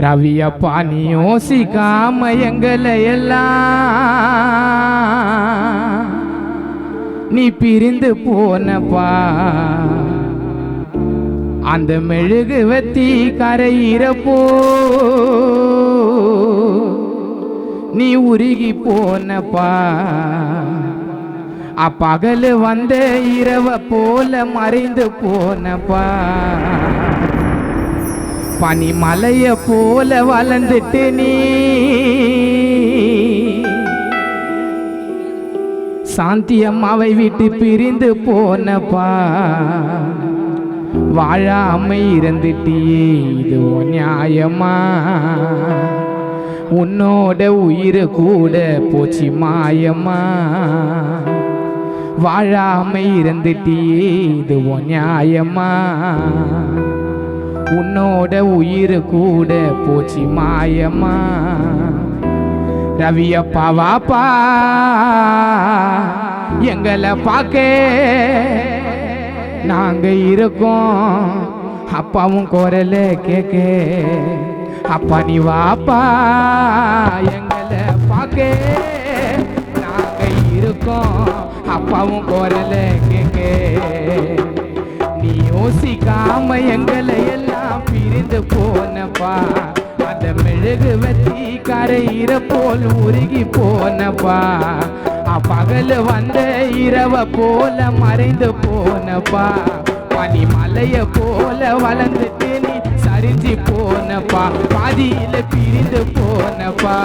ரவியப்பா நீ யோசிக்காம எங்களை எல்லாம் நீ பிரிந்து போனப்பா. அந்த மெழுகு வத்தி கரையிறப்போ நீ உருகி போனப்பா. அப்பகல் வந்த இரவ போல மறைந்து போனப்பா. பனிமலைய போல வளர்ந்துட்டு நீ சாந்தி அம்மாவை விட்டு பிரிந்து போனப்பா. வாழாமை இருந்துட்டியே இது நியாயமா? உன்னோட உயிர் கூட போச்சு மாயம்மா. வாழாமை இருந்துட்டியே இது நியாயமா? உன்னோட உயிர் கூட போச்சு மாயம்மா. ரவியப்பா வாப்பா எங்களை பார்க்க நாங்க இருக்கோம். அப்பாவும் குரல கேட்க. அப்பா நீ வாப்பா எங்களை பார்க்க நாங்க இருக்கோம். அப்பாவும் குரல கேட்க. நீ யோசிக்காம எங்களை எல்லாம் பிரிந்து போனப்பா. அந்த மெழுகு வத்தி கரையிற போல் உருகி போனப்பா. பகல் வந்த இரவ போல மறைந்து போனப்பா. பனிமலைய போல வளர்ந்துட்டு நீ சரிஞ்சு போனப்பா. பாதியில பிரிந்து போனப்பா.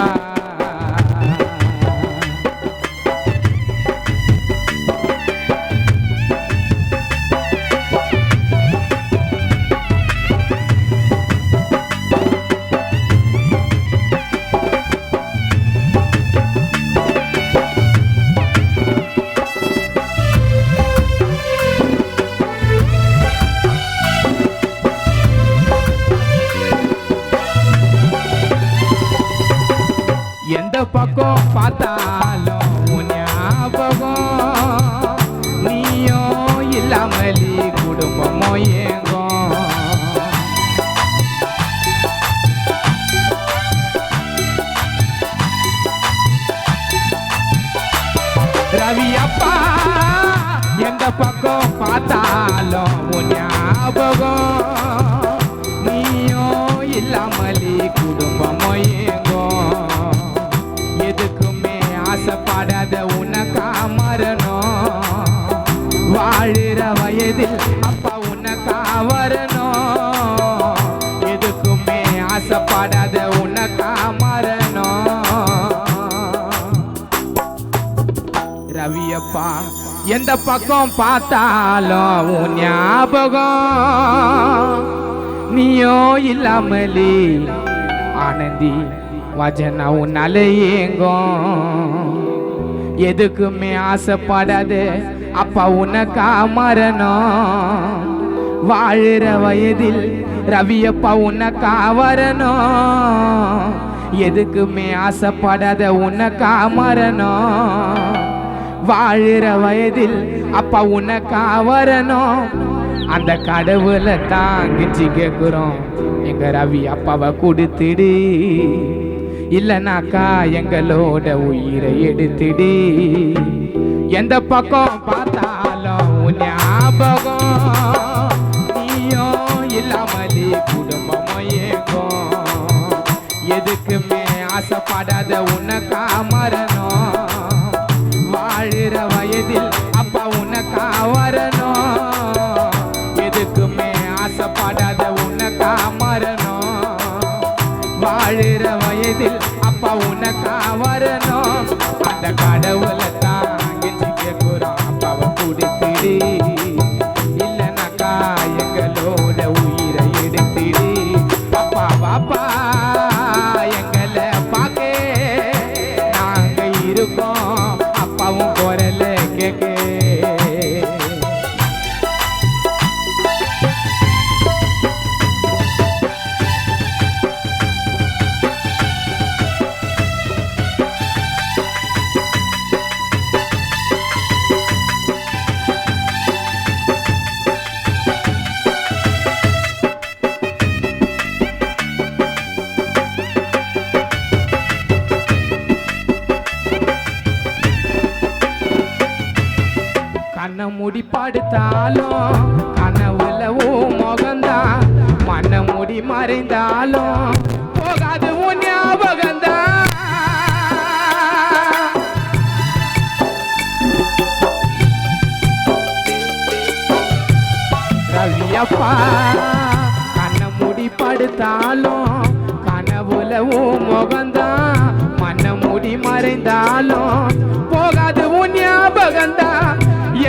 எந்த பக்கம் பார்த்தாலும் ஞாபகம். நீயோ இல்லாமலி குடும்பமோ ஏங்கும். ரவியப்பா எந்த பக்கம் பார்த்தாலும் ஞாபகம். நீயோ இல்லாமலி குடும்பமோ ஏங்கும். எதுக்குமே ஆசைப்படாத உனக்கா மரணம். வாழுற வயதில் அப்பா உனக்கா வரணும். எதுக்குமே ஆசைப்படாத உனக்கா மரணம். ரவியப்பா எந்த பக்கம் பார்த்தாலும் உன் ஞாபகம். நீயோ இல்லாமலே ஆனந்தி வஜனா உன்னால ஏங்கும். எதுக்குமே ஆசைப்படாத அப்பா உனக்கா மரணம். வாழுற வயதில் ரவியப்பா உனக்கா வரணும். எதுக்குமே ஆசைப்படாத உனக்கா மரணம். வாழுற வயதில் அப்பா உனக்கா வரணும். அந்த கடவுளை தாங்கிச்சு கேட்குறோம். எங்க ரவி அப்பாவை கொடுத்துடு. இல்லனாக்கா எங்களோட உயிரை எடுத்துடு. எந்த பக்கம் பார்த்தாலும் ஞாபகம். நீயோ இல்லாமலே குடும்பமோ ஏங்கும். எதுக்குமே ஆசைப்படாத உனக்கா மரணம். வாழுற வயதில் அப்பா உனக்கா வரணும். எதுக்குமே ஆசைப்படாத உனக்கா மரணம். வாழுற வயதில் அப்பா உனக்கா வரணும். அந்த கடவுளை தாங்கிச்சு கேட்குறோம். அப்பாவை கொடுத்துடு. இல்லைனாக்கா எங்களோட உயிரை எடுத்துடு. அப்பா பாப்பா எங்களை பார்க்க நாங்க இருக்கோம். அப்பாவும் குரல கேட்க. படுத்தாலும் கனவுல முகந்தான் மன முடி மறைந்தாலும் போகாது உன் ஞாபகந்தான் ரவியப்பா கண்ண முடி படுத்தாலும் கனவுல முகந்தான் மன முடி மறைந்தாலும் போகாது உன் ஞாபகந்தான்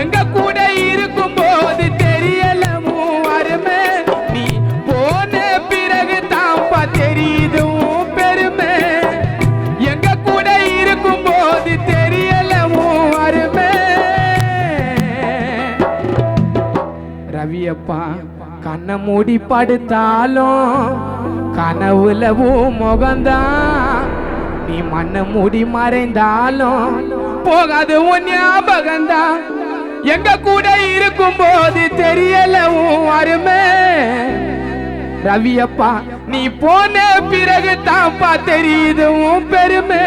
எங்க கூட இருக்கும் போது தெரியல அருமை நீ போன பிறகு தான்ப்பா தெரியுது பெருமை எங்க கூட இருக்கும் போது தெரியல அருமை ரவியப்பா கண்ண மூடி படுத்தாலும் கனவுல முகந்தான் நீ மண்ண மூடி மறைந்தாலும் போகாது உன் ஞாபகந்தான் எங்க கூட இருக்கும் போது தெரியல அருமை ரவியப்பா நீ போன பிறகு தான்ப்பா தெரியுது பெருமை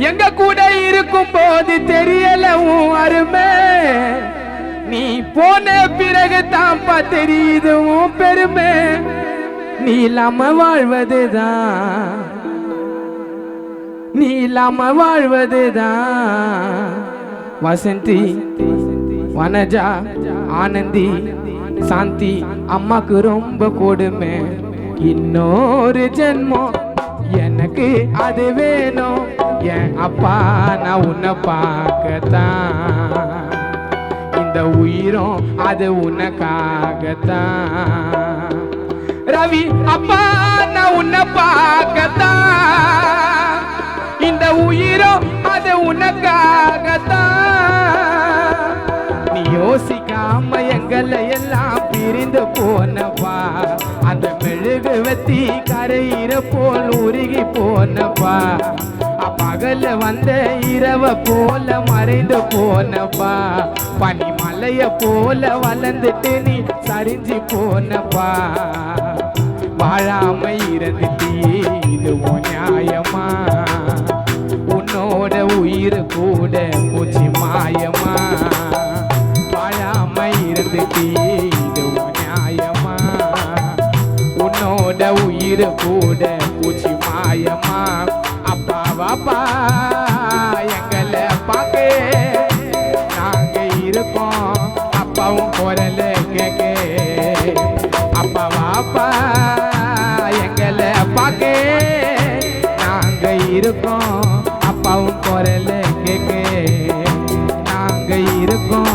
எங்க கூட இருக்கும் போது தெரியல அருமை நீ போன பிறகு தான்ப்பா தெரியுது பெருமை நீ இல்லாம வாழ்வதுதான் நீ இல்லாம வாழ்வதுதான் வசந்தி வனஜா ஆனந்தி சாந்தி அம்மாக்கு ரொம்ப கொடுமை இன்னொரு ஜென்மம் எனக்கு அது வேணும் என் அப்பா நான் உன்னை பார்க்கத்தான் இந்த உயிரும் அது உனக்காகத்தான் ரவி அப்பா நான் உன்னை பார்க்கத்தான் இந்த உயிரும் அது உனக்காகத்தான் நீ யோசிக்காம எங்களை எல்லாம் பிரிந்து போனப்பா அந்த மெழுகு வெத்தி கரையிற போல் உருகி போனப்பா பகல வந்த இரவ போல மறைந்து போனப்பா பனிமலைய போல வளர்ந்துட்டு நீ சரிஞ்சு போனப்பா வாழாம இருந்துட்டியே இது நியாயமா உன்னோட உயிர் கூட போச்சு மாயமா வாழாம இருந்துட்டியே இது நியாயமா உன்னோட உயிர் கூட போச்சு மாயமா அப்பா வாப்பா எங்களை பார்க்க நாங்க இருக்கோம் அப்பாவும் குரல கேட்க அப்பா வாப்பா எங்களை பார்க்க நாங்க இருக்கோம் அப்பாவும் குரல கேட்க நாங்க இருக்கோம்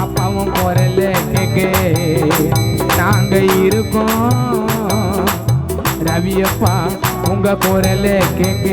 அப்பாவும் குரல கேட்க நாங்க இருக்கோம் ரவியப்பா உங்க குரல கேட்க